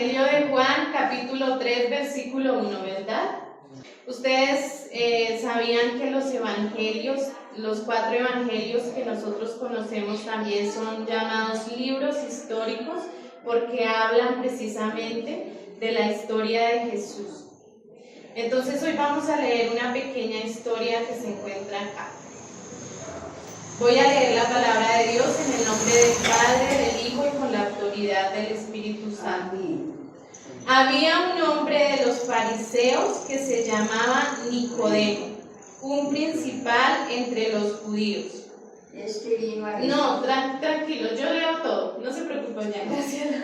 Evangelio de Juan, capítulo 3, versículo 1, ¿verdad? Ustedes sabían que los evangelios, los 4 evangelios que nosotros conocemos también son llamados libros históricos porque hablan precisamente de la historia de Jesús. Entonces hoy vamos a leer una pequeña historia que se encuentra acá. Voy a leer la palabra de Dios en el nombre del Padre, del Hijo y con la autoridad del Espíritu Santo. Había un hombre de los fariseos que se llamaba Nicodemo, un principal entre los judíos. No, tranquilo, yo leo todo, no se preocupen ya, gracias.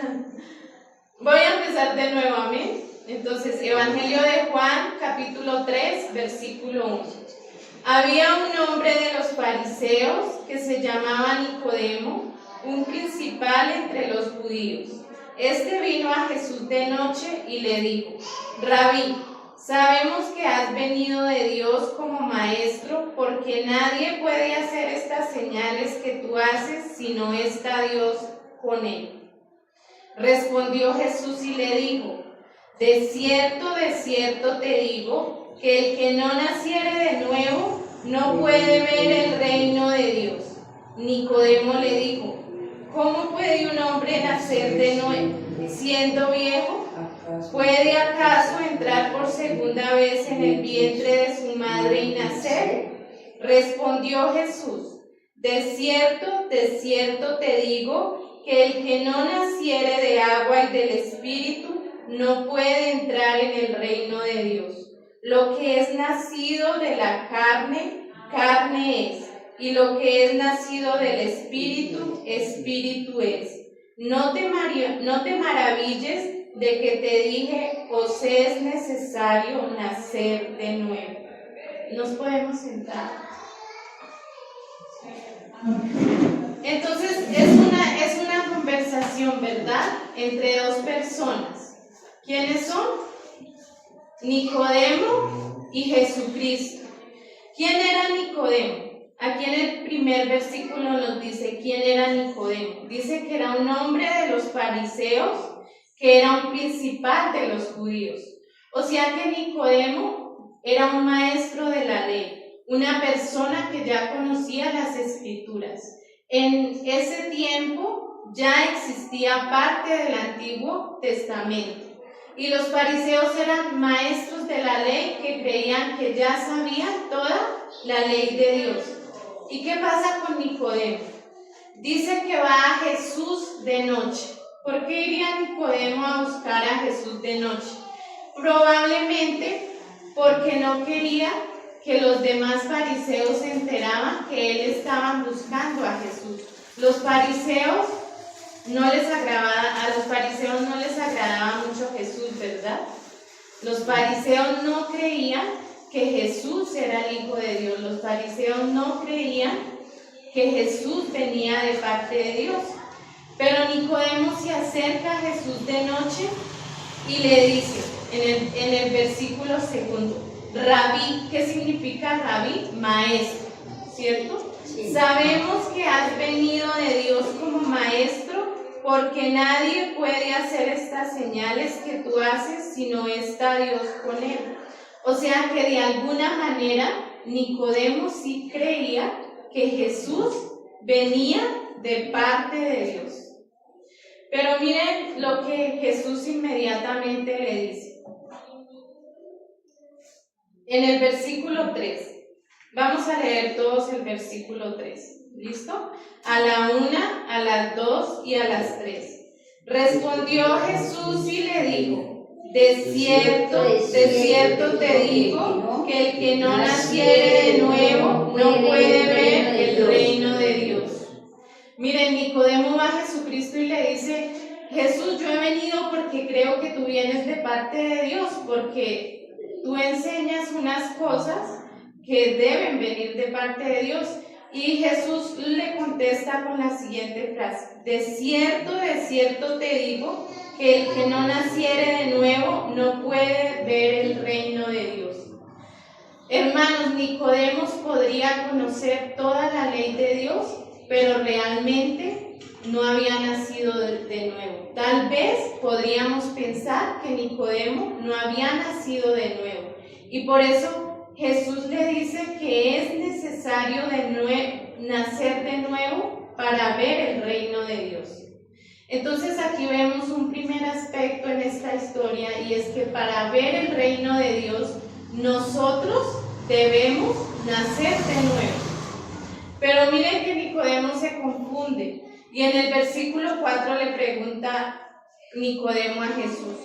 Voy a empezar de nuevo, amén. Entonces, Evangelio de Juan, capítulo 3, versículo 1. Había un hombre de los fariseos que se llamaba Nicodemo, un principal entre los judíos. Este vino a Jesús de noche y le dijo: Rabí, sabemos que has venido de Dios como maestro, porque nadie puede hacer estas señales que tú haces si no está Dios con él. Respondió Jesús y le dijo: de cierto te digo, que el que no naciere de nuevo no puede ver el reino de Dios. Nicodemo le dijo: ¿cómo puede un hombre nacer de nuevo, siendo viejo? ¿Puede acaso entrar por segunda vez en el vientre de su madre y nacer? Respondió Jesús: de cierto te digo, que el que no naciere de agua y del Espíritu no puede entrar en el reino de Dios. Lo que es nacido de la carne, carne es, y lo que es nacido del Espíritu, Espíritu es. No te maravilles de que te dije: os es necesario nacer de nuevo. Nos podemos sentar. Entonces es una conversación, ¿verdad?, entre dos personas. ¿Quiénes son? Nicodemo y Jesucristo. ¿Quién era Nicodemo? Aquí en el primer versículo nos dice quién era Nicodemo. Dice que era un hombre de los fariseos, que era un principal de los judíos. O sea que Nicodemo era un maestro de la ley, una persona que ya conocía las Escrituras. En ese tiempo ya existía parte del Antiguo Testamento. Y los fariseos eran maestros de la ley que creían que ya sabían toda la ley de Dios. ¿Y qué pasa con Nicodemo? Dice que va a Jesús de noche. ¿Por qué iría Nicodemo a buscar a Jesús de noche? Probablemente porque no quería que los demás fariseos se enteraban que él estaban buscando a Jesús. A los fariseos no les agradaba mucho Jesús, ¿verdad? Los fariseos no creían que Jesús era el Hijo de Dios. Los fariseos no creían que Jesús venía de parte de Dios. Pero Nicodemo se acerca a Jesús de noche y le dice, en el versículo 2, Rabí. ¿Qué significa Rabí? Maestro, ¿cierto? Sí. Sabemos que has venido de Dios como maestro, porque nadie puede hacer estas señales que tú haces si no está Dios con él. O sea que de alguna manera Nicodemo sí creía que Jesús venía de parte de Dios. Pero miren lo que Jesús inmediatamente le dice. En el versículo 3, vamos a leer todos el versículo 3. ¿Listo? A la 1, a las 2 y a las 3. Respondió Jesús y le dijo: de cierto te digo, que el que no naciere de nuevo no puede ver el reino de Dios. Miren, Nicodemo va a Jesucristo y le dice: Jesús, yo he venido porque creo que tú vienes de parte de Dios, porque tú enseñas unas cosas que deben venir de parte de Dios. Y Jesús le contesta con la siguiente frase: de cierto te digo, que el que no naciere de nuevo no puede ver el reino de Dios. Hermanos, Nicodemo podría conocer toda la ley de Dios, pero realmente no había nacido de nuevo. Tal vez podríamos pensar que Nicodemo no había nacido de nuevo. Y por eso Jesús le dice que es necesario nacer de nuevo para ver el reino de Dios. Entonces aquí vemos un primer aspecto en esta historia, y es que para ver el reino de Dios nosotros debemos nacer de nuevo. Pero miren que Nicodemo se confunde, y en el versículo 4 le pregunta Nicodemo a Jesús: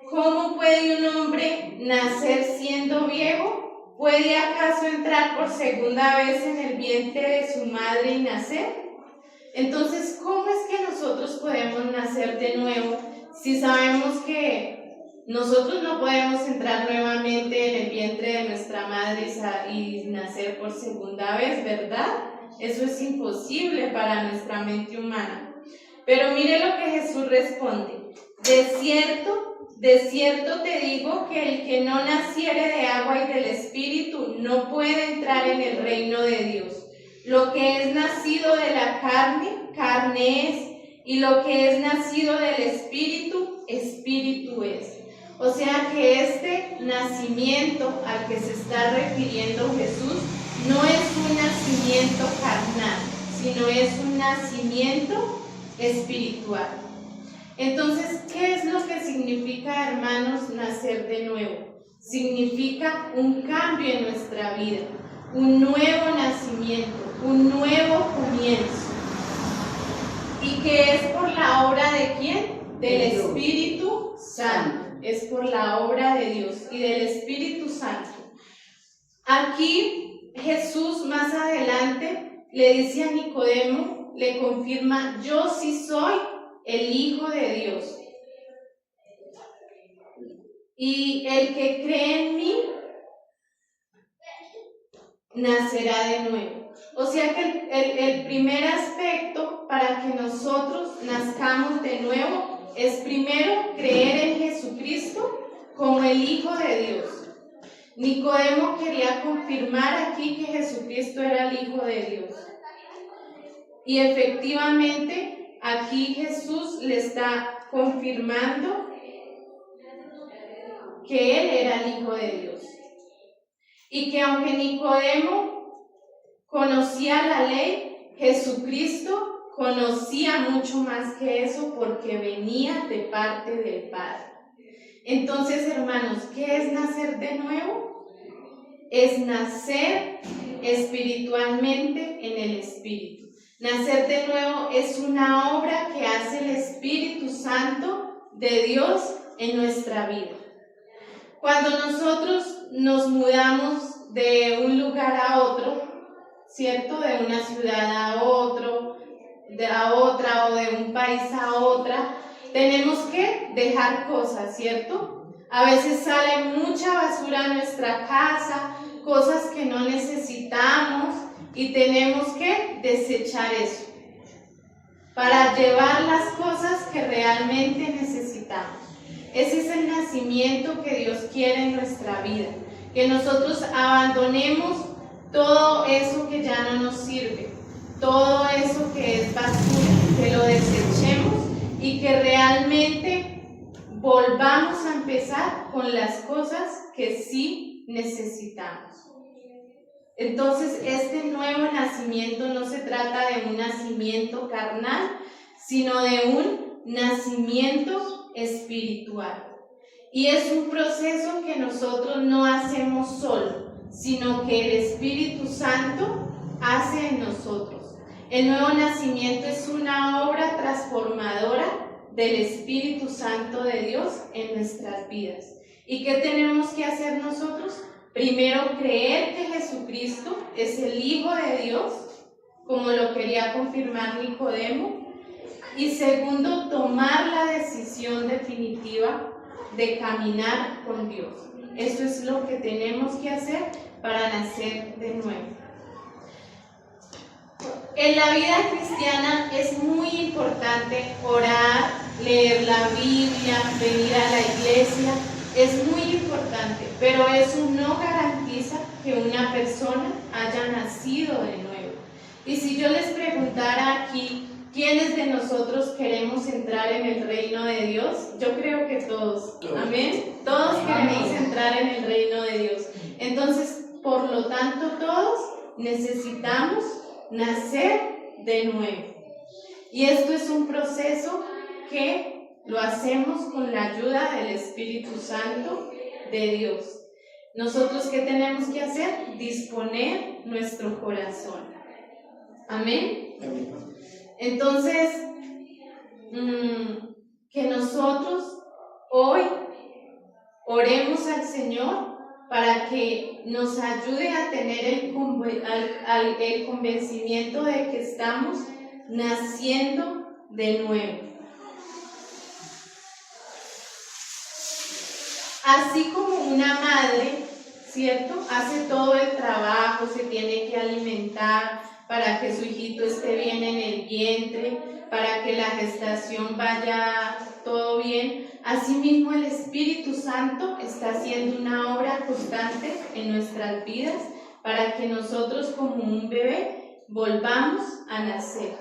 ¿cómo puede un hombre nacer siendo viejo? ¿Puede acaso entrar por segunda vez en el vientre de su madre y nacer? Entonces, ¿cómo es que nosotros podemos nacer de nuevo si sabemos que nosotros no podemos entrar nuevamente en el vientre de nuestra madre y nacer por segunda vez, verdad? Eso es imposible para nuestra mente humana. Pero mire lo que Jesús responde: de cierto te digo que el que no naciere de agua y del Espíritu no puede entrar en el reino de Dios. Lo que es nacido de la carne, carne es, y lo que es nacido del Espíritu, Espíritu es. O sea que este nacimiento al que se está refiriendo Jesús no es un nacimiento carnal, sino es un nacimiento espiritual. Entonces, ¿qué es lo que significa, hermanos, nacer de nuevo? Significa un cambio en nuestra vida, un nuevo nacimiento, un nuevo comienzo. ¿Y que es por la obra de quién? Del Espíritu Santo. Es por la obra de Dios y del Espíritu Santo. Aquí Jesús más adelante le dice a Nicodemo, le confirma: yo sí soy el Hijo de Dios. Y el que cree en mí nacerá de nuevo. O sea que el primer aspecto para que nosotros nazcamos de nuevo es primero creer en Jesucristo como el Hijo de Dios. Nicodemo quería confirmar aquí que Jesucristo era el Hijo de Dios. Y efectivamente aquí Jesús le está confirmando que Él era el Hijo de Dios. Y que aunque Nicodemo conocía la ley, Jesucristo conocía mucho más que eso, porque venía de parte del Padre. Entonces, hermanos, ¿qué es nacer de nuevo? Es nacer espiritualmente en el Espíritu. Nacer de nuevo es una obra que hace el Espíritu Santo de Dios en nuestra vida. Cuando nosotros nos mudamos de un lugar a otro, ¿cierto? De una ciudad a otro, a otra, o de un país a otra, tenemos que dejar cosas, ¿cierto? A veces sale mucha basura a nuestra casa, cosas que no necesitamos, y tenemos que desechar eso para llevar las cosas que realmente necesitamos. Ese es el nacimiento que Dios quiere en nuestra vida, que nosotros abandonemos todo eso que ya no nos sirve, todo eso que es basura, que lo desechemos y que realmente volvamos a empezar con las cosas que sí necesitamos. Entonces, este nuevo nacimiento no se trata de un nacimiento carnal, sino de un nacimiento espiritual. Y es un proceso que nosotros no hacemos solo, sino que el Espíritu Santo hace en nosotros. El nuevo nacimiento es una obra transformadora del Espíritu Santo de Dios en nuestras vidas. ¿Y qué tenemos que hacer nosotros? Primero, creer que Jesucristo es el Hijo de Dios, como lo quería confirmar Nicodemo. Y segundo, tomar la decisión definitiva de caminar con Dios. Eso es lo que tenemos que hacer para nacer de nuevo. En la vida cristiana es muy importante orar, leer la Biblia, venir a la iglesia. Es muy importante, pero eso no garantiza que una persona haya nacido de nuevo. Y si yo les preguntara aquí, ¿quiénes de nosotros queremos entrar en el reino de Dios? Yo creo que todos. Amén. Todos queremos entrar en el reino de Dios. Entonces, por lo tanto, todos necesitamos nacer de nuevo. Y esto es un proceso que lo hacemos con la ayuda del Espíritu Santo de Dios. Nosotros, ¿qué tenemos que hacer? Disponer nuestro corazón. Amén. Entonces, que nosotros hoy oremos al Señor para que nos ayude a tener el convencimiento de que estamos naciendo de nuevo. Así como una madre, ¿cierto?, hace todo el trabajo, se tiene que alimentar para que su hijito esté bien en el vientre, para que la gestación vaya todo bien. Asimismo, el Espíritu Santo está haciendo una obra constante en nuestras vidas para que nosotros, como un bebé, volvamos a nacer.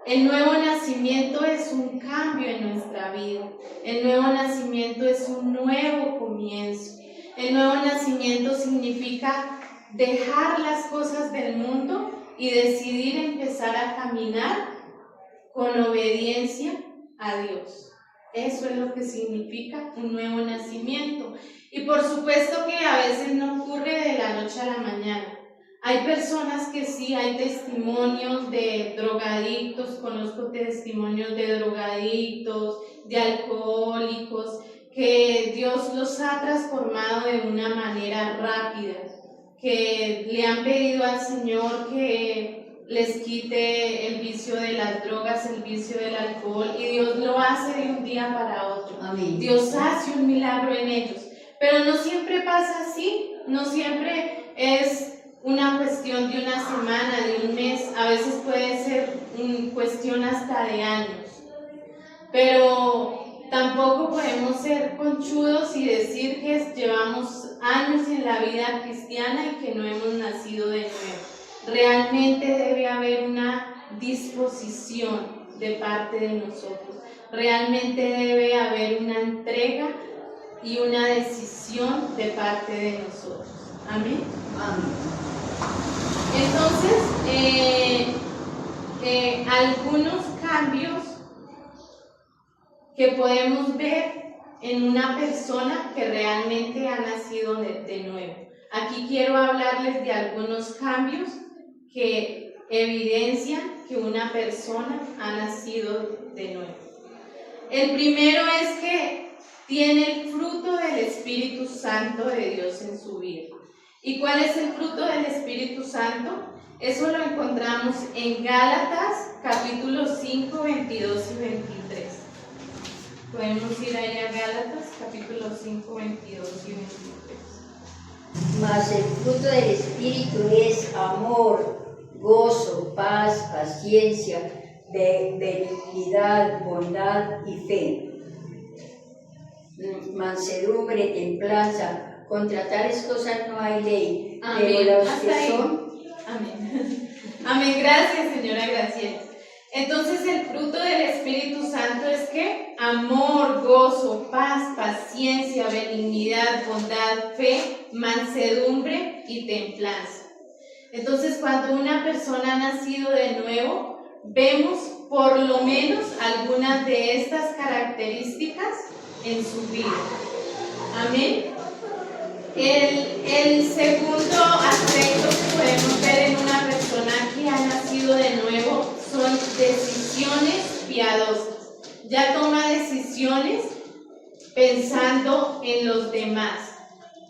El nuevo nacimiento es un cambio en nuestra vida. El nuevo nacimiento es un nuevo comienzo. El nuevo nacimiento significa dejar las cosas del mundo y decidir empezar a caminar con obediencia a Dios. Eso es lo que significa un nuevo nacimiento. Y por supuesto que a veces no ocurre de la noche a la mañana. Hay personas que sí, hay testimonios de drogadictos, conozco testimonios de drogadictos, de alcohólicos, que Dios los ha transformado de una manera rápida, que le han pedido al Señor que les quite el vicio de las drogas, el vicio del alcohol, y Dios lo hace de un día para otro. Amén. Dios hace un milagro en ellos, pero no siempre pasa así, no siempre es una cuestión de una semana, de un mes, a veces puede ser cuestión hasta de años, pero tampoco podemos ser conchudos y decir que llevamos años en la vida cristiana y que no hemos nacido de nuevo. Realmente debe haber una disposición de parte de nosotros, realmente debe haber una entrega y una decisión de parte de nosotros. Amén. Amén. Entonces, algunos cambios que podemos ver en una persona que realmente ha nacido de nuevo. Aquí quiero hablarles de algunos cambios que evidencian que una persona ha nacido de nuevo. El primero es que tiene el fruto del Espíritu Santo de Dios en su vida. ¿Y cuál es el fruto del Espíritu Santo? Eso lo encontramos en Gálatas, capítulo 5, 22 y 23. Podemos ir ahí a Gálatas, capítulo 5, 22 y 23. Mas el fruto del Espíritu es amor, gozo, paz, paciencia, benignidad, bondad y fe. Mansedumbre, templanza. Contra tales cosas no hay ley. Amén. Pero los Hasta que ahí. son... Amén. Amén. Gracias, señora Graciela. Entonces, el fruto del Espíritu Santo es que amor, gozo, paz, paciencia, benignidad, bondad, fe, mansedumbre y templanza. Entonces, cuando una persona ha nacido de nuevo, vemos por lo menos algunas de estas características en su vida. Amén. El segundo aspecto que podemos ver en una persona que ha nacido de nuevo son decisiones piadosas. Ya toma decisiones pensando en los demás,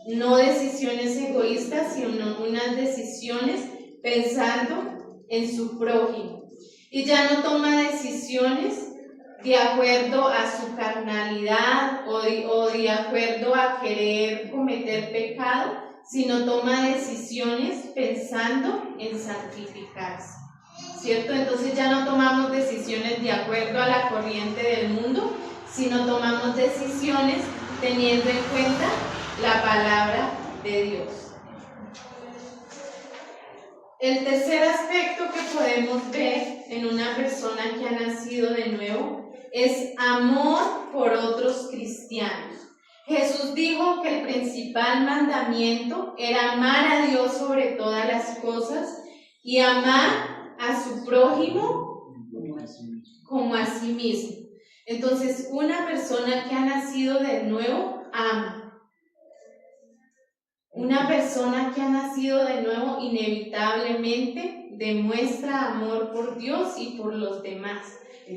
no decisiones egoístas, sino unas decisiones pensando en su prójimo. Y ya no toma decisiones de acuerdo a su carnalidad o de acuerdo a querer cometer pecado, sino toma decisiones pensando en santificarse, ¿cierto? Entonces ya no tomamos decisiones de acuerdo a la corriente del mundo, sino tomamos decisiones teniendo en cuenta la palabra de Dios. El tercer aspecto que podemos ver en una persona que ha nacido de nuevo es amor por otros cristianos. Jesús dijo que el principal mandamiento era amar a Dios sobre todas las cosas y amar a su prójimo como a sí mismo. Entonces, una persona que ha nacido de nuevo ama. Una persona que ha nacido de nuevo inevitablemente demuestra amor por Dios y por los demás,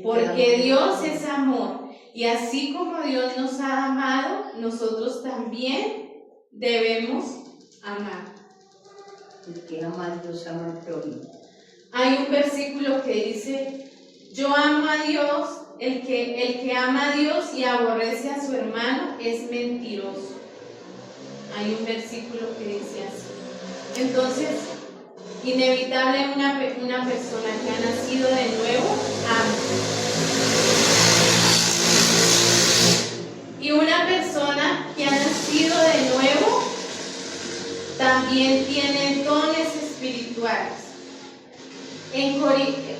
porque Dios es amor, y así como Dios nos ha amado, nosotros también debemos amar. El que ama a Dios ama al prójimo. Hay un versículo que dice: yo amo a Dios, el que ama a Dios y aborrece a su hermano es mentiroso. Hay un versículo que dice así. Entonces, inevitable una persona que ha nacido de nuevo ama. Y una persona que ha nacido de nuevo también tiene dones espirituales.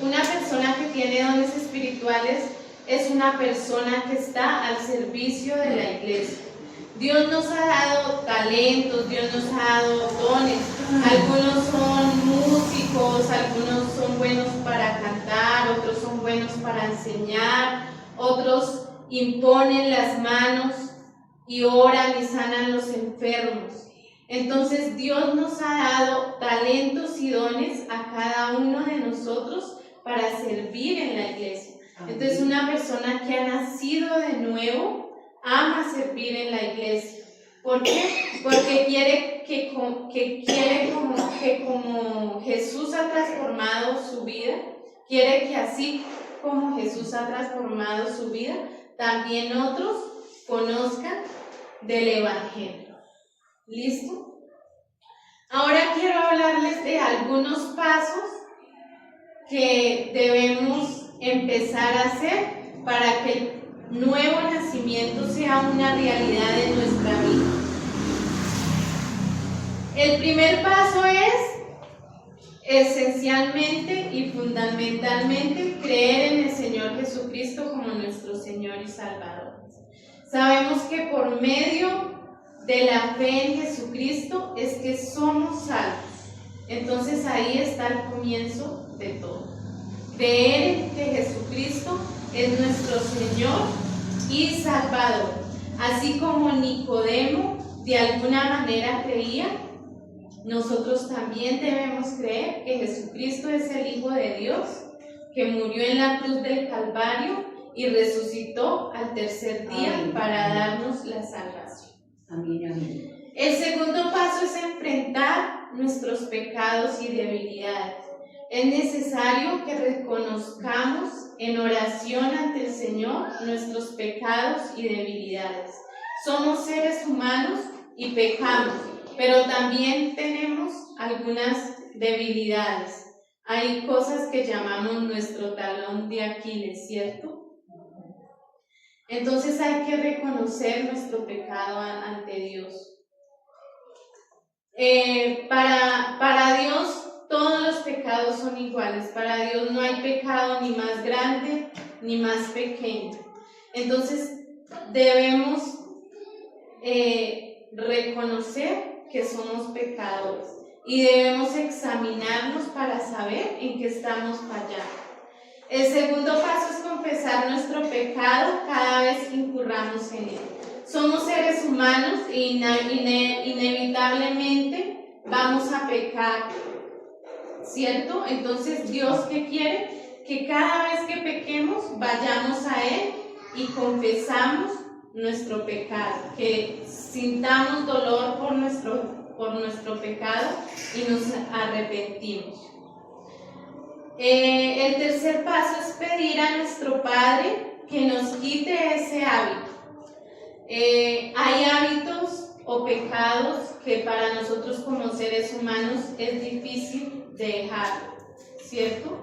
Una persona que tiene dones espirituales es una persona que está al servicio de la iglesia. Dios nos ha dado talentos, Dios nos ha dado dones. Algunos son músicos, algunos son buenos para cantar, otros son buenos para enseñar, otros imponen las manos y oran y sanan los enfermos. Entonces Dios nos ha dado talentos y dones a cada uno de nosotros para servir en la iglesia. Entonces una persona que ha nacido de nuevo ama servir en la iglesia. ¿Por qué? Porque quiere que como Jesús ha transformado su vida, quiere que así como Jesús ha transformado su vida, también otros conozcan del Evangelio. ¿Listo? Ahora quiero hablarles de algunos pasos que debemos empezar a hacer para que el nuevo nacimiento sea una realidad en nuestra vida. El primer paso es esencialmente y fundamentalmente creer en el Señor Jesucristo como nuestro Señor y Salvador. Sabemos que por medio de la fe en Jesucristo es que somos salvos. Entonces ahí está el comienzo de todo. Creer en que Jesucristo es nuestro Señor y Salvador. Así como Nicodemo de alguna manera creía, nosotros también debemos creer que Jesucristo es el Hijo de Dios, que murió en la cruz del Calvario y resucitó al tercer día. Amén. Para darnos la salvación. Amén, amén. El segundo paso es enfrentar nuestros pecados y debilidades. Es necesario que reconozcamos en oración ante el Señor nuestros pecados y debilidades. Somos seres humanos y pecamos, pero también tenemos algunas debilidades. Hay cosas que llamamos nuestro talón de Aquiles, ¿cierto? Entonces hay que reconocer nuestro pecado ante Dios. Para Dios todos los pecados son iguales. Para Dios no hay pecado ni más grande ni más pequeño. Entonces debemos reconocer que somos pecadores y debemos examinarnos para saber en qué estamos fallando. El segundo paso es confesar nuestro pecado cada vez que incurramos en él. Somos seres humanos e inevitablemente vamos a pecar, ¿cierto? Entonces, ¿Dios qué quiere? Que cada vez que pequemos vayamos a Él y confesamos nuestro pecado, que sintamos dolor por nuestro pecado y nos arrepentimos. El tercer paso es pedir a nuestro Padre que nos quite ese hábito. Hay hábitos o pecados que para nosotros como seres humanos es difícil dejar, ¿cierto?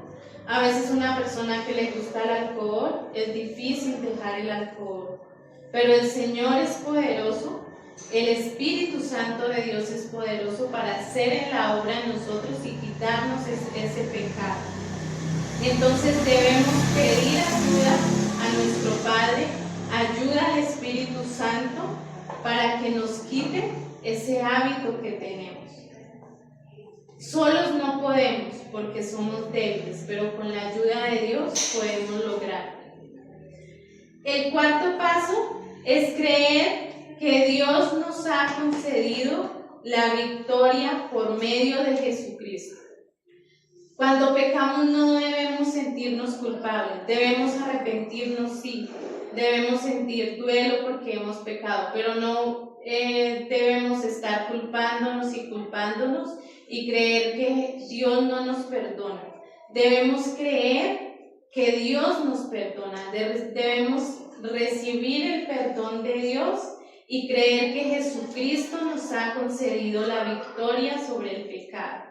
A veces una persona que le gusta el alcohol, es difícil dejar el alcohol, pero el Señor es poderoso El Espíritu Santo de Dios es poderoso para hacer en la obra en nosotros y quitarnos ese pecado. Entonces debemos pedir ayuda a nuestro Padre, ayuda al Espíritu Santo para que nos quite ese hábito que tenemos. Solos no podemos porque somos débiles, pero con la ayuda de Dios podemos lograrlo. El cuarto paso es creer que Dios nos ha concedido la victoria por medio de Jesucristo. Cuando pecamos no debemos sentirnos culpables, debemos arrepentirnos, sí, debemos sentir duelo porque hemos pecado, pero no debemos estar culpándonos y creer que Dios no nos perdona. Debemos creer que Dios nos perdona, debemos recibir el perdón de Dios y creer que Jesucristo nos ha concedido la victoria sobre el pecado.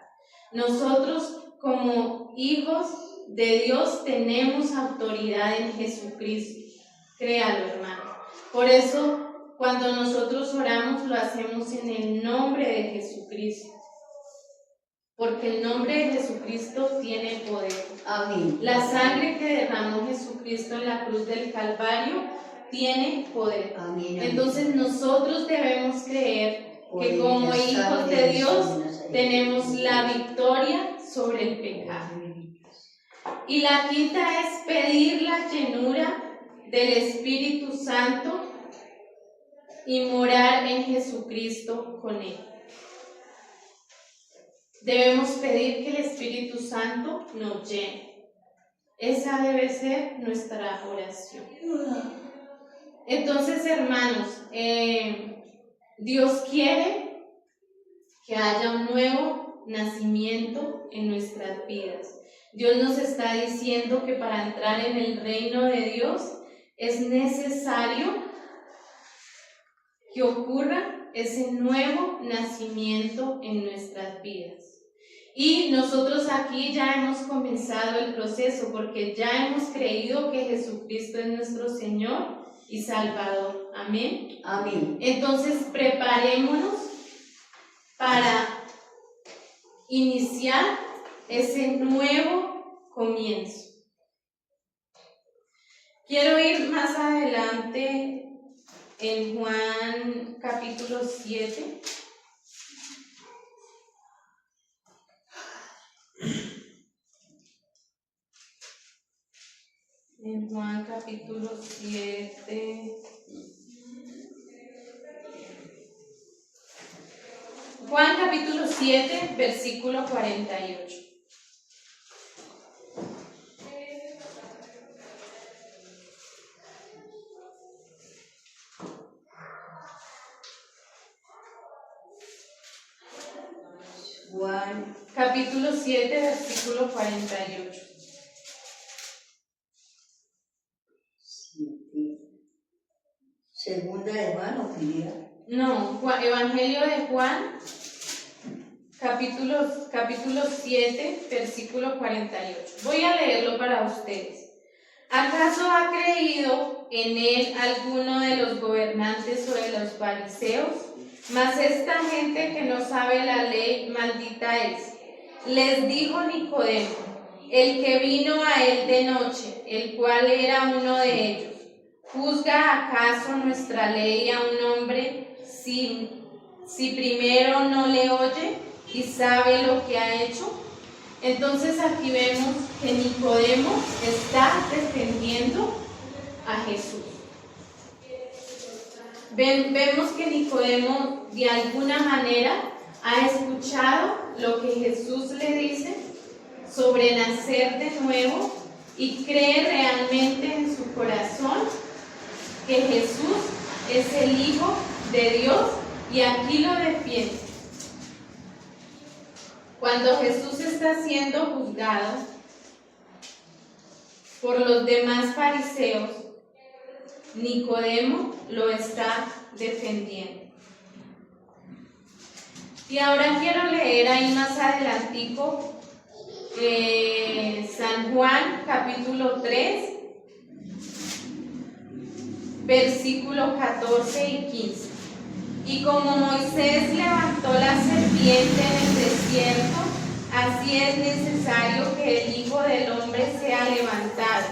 Nosotros como hijos de Dios tenemos autoridad en Jesucristo, créalo, hermano. Por eso cuando nosotros oramos lo hacemos en el nombre de Jesucristo, porque el nombre de Jesucristo tiene poder. Amén. La sangre que derramó Jesucristo en la cruz del Calvario tiene poder. Amén. Entonces nosotros debemos creer que como hijos de Dios tenemos la victoria sobre el pecado. Y la quinta es pedir la llenura del Espíritu Santo y morar en Jesucristo con Él. Debemos pedir que el Espíritu Santo nos llene. Esa debe ser nuestra oración. Entonces, hermanos, Dios quiere que haya un nuevo nacimiento en nuestras vidas. Dios nos está diciendo que para entrar en el reino de Dios es necesario que ocurra ese nuevo nacimiento en nuestras vidas. Y nosotros aquí ya hemos comenzado el proceso porque ya hemos creído que Jesucristo es nuestro Señor y Salvador. Amén. Amén. Entonces preparémonos para iniciar ese nuevo comienzo. Quiero ir más adelante en Juan capítulo 7. En Juan capítulo 7. Juan capítulo 7, versículo 48. Juan Capítulo 7, versículo 48. 7. Segunda de Juan o primera. No, Evangelio de Juan, capítulo 7, versículo 48. Voy a leerlo para ustedes. ¿Acaso ha creído en él alguno de los gobernantes o de los fariseos? Mas esta gente que no sabe la ley, maldita es. Les dijo Nicodemo, el que vino a él de noche, el cual era uno de ellos: ¿juzga acaso nuestra ley a un hombre si primero no le oye y sabe lo que ha hecho? Entonces aquí vemos que Nicodemo está defendiendo a Jesús. Vemos que Nicodemo de alguna manera ha escuchado lo que Jesús le dice sobre nacer de nuevo y cree realmente en su corazón que Jesús es el Hijo de Dios y aquí lo defiende. Cuando Jesús está siendo juzgado por los demás fariseos, Nicodemo lo está defendiendo. Y ahora quiero leer ahí más adelantico San Juan capítulo 3, versículo 14 y 15. Y como Moisés levantó la serpiente en el desierto, así es necesario que el Hijo del Hombre sea levantado,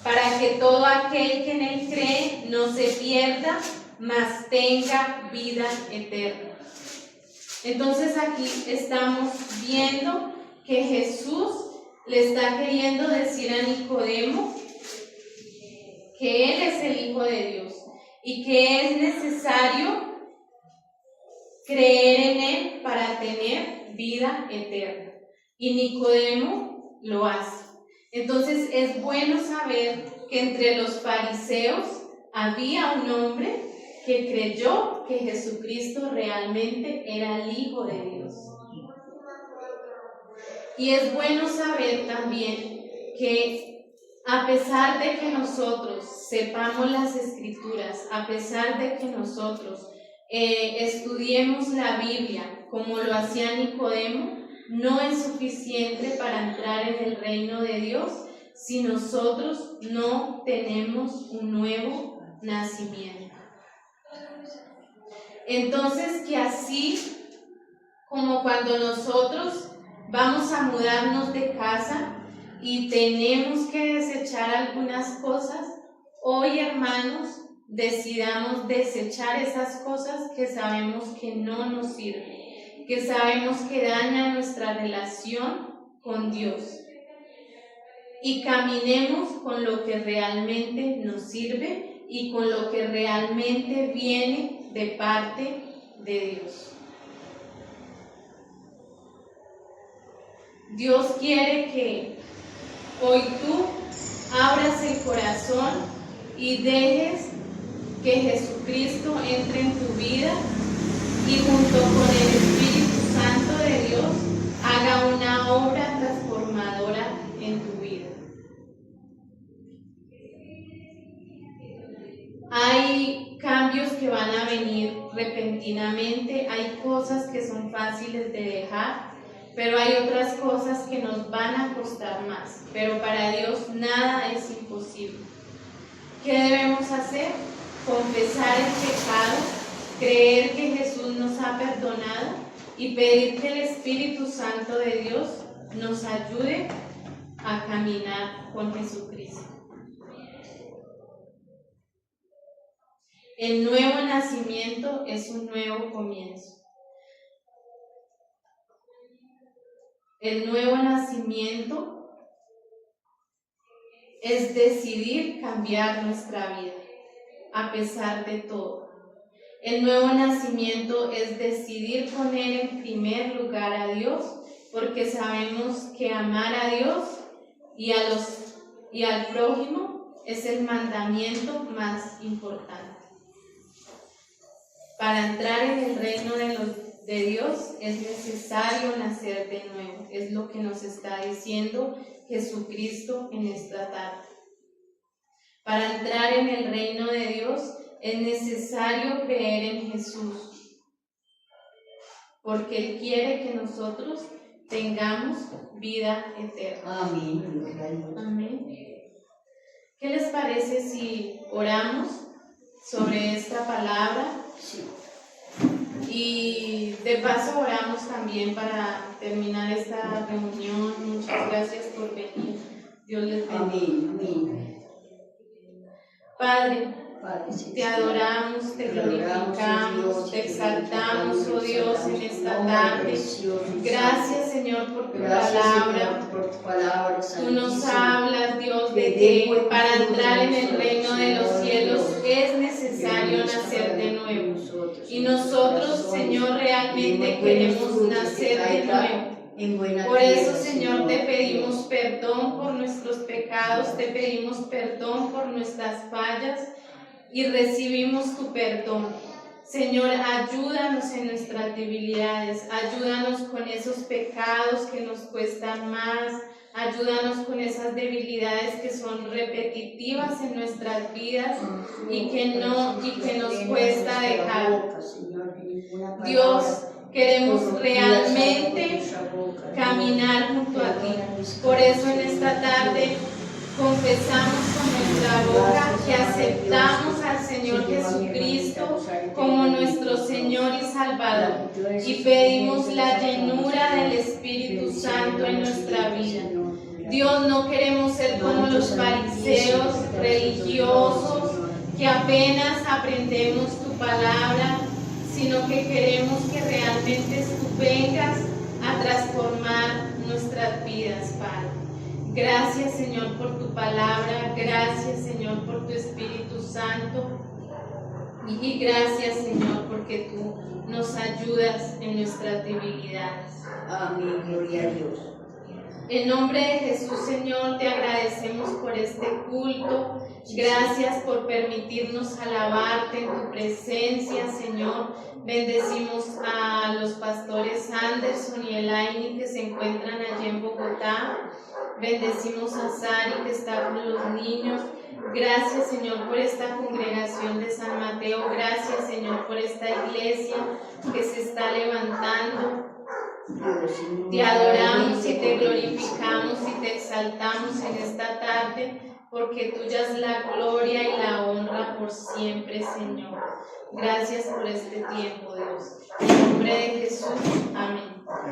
para que todo aquel que en él cree no se pierda, mas tenga vida eterna. Entonces aquí estamos viendo que Jesús le está queriendo decir a Nicodemo que Él es el Hijo de Dios y que es necesario creer en Él para tener vida eterna. Y Nicodemo lo hace. Entonces es bueno saber que entre los fariseos había un hombre que creyó que Jesucristo realmente era el Hijo de Dios. Y es bueno saber también que a pesar de que nosotros sepamos las Escrituras, a pesar de que nosotros estudiemos la Biblia como lo hacía Nicodemo, no es suficiente para entrar en el reino de Dios si nosotros no tenemos un nuevo nacimiento. Entonces, que así como cuando nosotros vamos a mudarnos de casa y tenemos que desechar algunas cosas, hoy, hermanos, decidamos desechar esas cosas que sabemos que no nos sirven, que sabemos que dañan nuestra relación con Dios, y caminemos con lo que realmente nos sirve y con lo que realmente viene de parte de Dios. Dios quiere que hoy tú abras el corazón y dejes que Jesucristo entre en tu vida y junto con el Espíritu Santo de Dios haga una obra transformadora en tu vida. Hay cambios que van a venir repentinamente, hay cosas que son fáciles de dejar, pero hay otras cosas que nos van a costar más. Pero para Dios nada es imposible. ¿Qué debemos hacer? Confesar el pecado, creer que Jesús nos ha perdonado y pedir que el Espíritu Santo de Dios nos ayude a caminar con Jesucristo. El nuevo nacimiento es un nuevo comienzo. El nuevo nacimiento es decidir cambiar nuestra vida, a pesar de todo. El nuevo nacimiento es decidir poner en primer lugar a Dios, porque sabemos que amar a Dios y al prójimo es el mandamiento más importante. Para entrar en el reino de Dios es necesario nacer de nuevo. Es lo que nos está diciendo Jesucristo en esta tarde. Para entrar en el reino de Dios es necesario creer en Jesús, porque Él quiere que nosotros tengamos vida eterna. Amén. Amén. ¿Qué les parece si oramos sobre esta palabra? Sí. Y de paso oramos también para terminar esta reunión. Muchas gracias por venir. Dios les bendiga. Amén. Padre, Sí, te adoramos, te glorificamos, te exaltamos, oh Dios, en esta tarde. Gracias, Señor, por tu palabra. Tú nos hablas, Dios, de que para entrar en el reino de los cielos es necesario nacer de nuevo. Y nosotros, Señor, realmente queremos nacer de nuevo. Por eso, Señor, te pedimos perdón por nuestros pecados, te pedimos perdón por nuestras fallas y recibimos tu perdón. Señor, ayúdanos en nuestras debilidades, ayúdanos con esos pecados que nos cuestan más, ayúdanos con esas debilidades que son repetitivas en nuestras vidas y que nos cuesta dejar. Dios, queremos realmente caminar junto a ti. Por eso en esta tarde confesamos con nuestra boca que aceptamos al Señor Jesucristo Cristo como nuestro Señor y Salvador y pedimos la llenura del Espíritu Santo en nuestra vida. Dios, no queremos ser como los fariseos religiosos que apenas aprendemos tu palabra, sino que queremos que realmente tú vengas a transformar nuestras vidas, Padre. Gracias, Señor, por tu palabra, gracias, Señor, por tu Espíritu Santo y gracias, Señor, porque tú nos ayudas en nuestras debilidades. Amén, gloria a Dios. En nombre de Jesús, Señor, te agradecemos por este culto. Gracias por permitirnos alabarte en tu presencia, Señor. Bendecimos a los pastores Anderson y Elaine que se encuentran allí en Bogotá. Bendecimos a Sari que está con los niños. Gracias, Señor, por esta congregación de San Mateo. Gracias, Señor, por esta iglesia que se está levantando. Te adoramos y te glorificamos y te exaltamos en esta tarde, porque tuya es la gloria y la honra por siempre, Señor. Gracias por este tiempo, Dios. En nombre de Jesús, amén.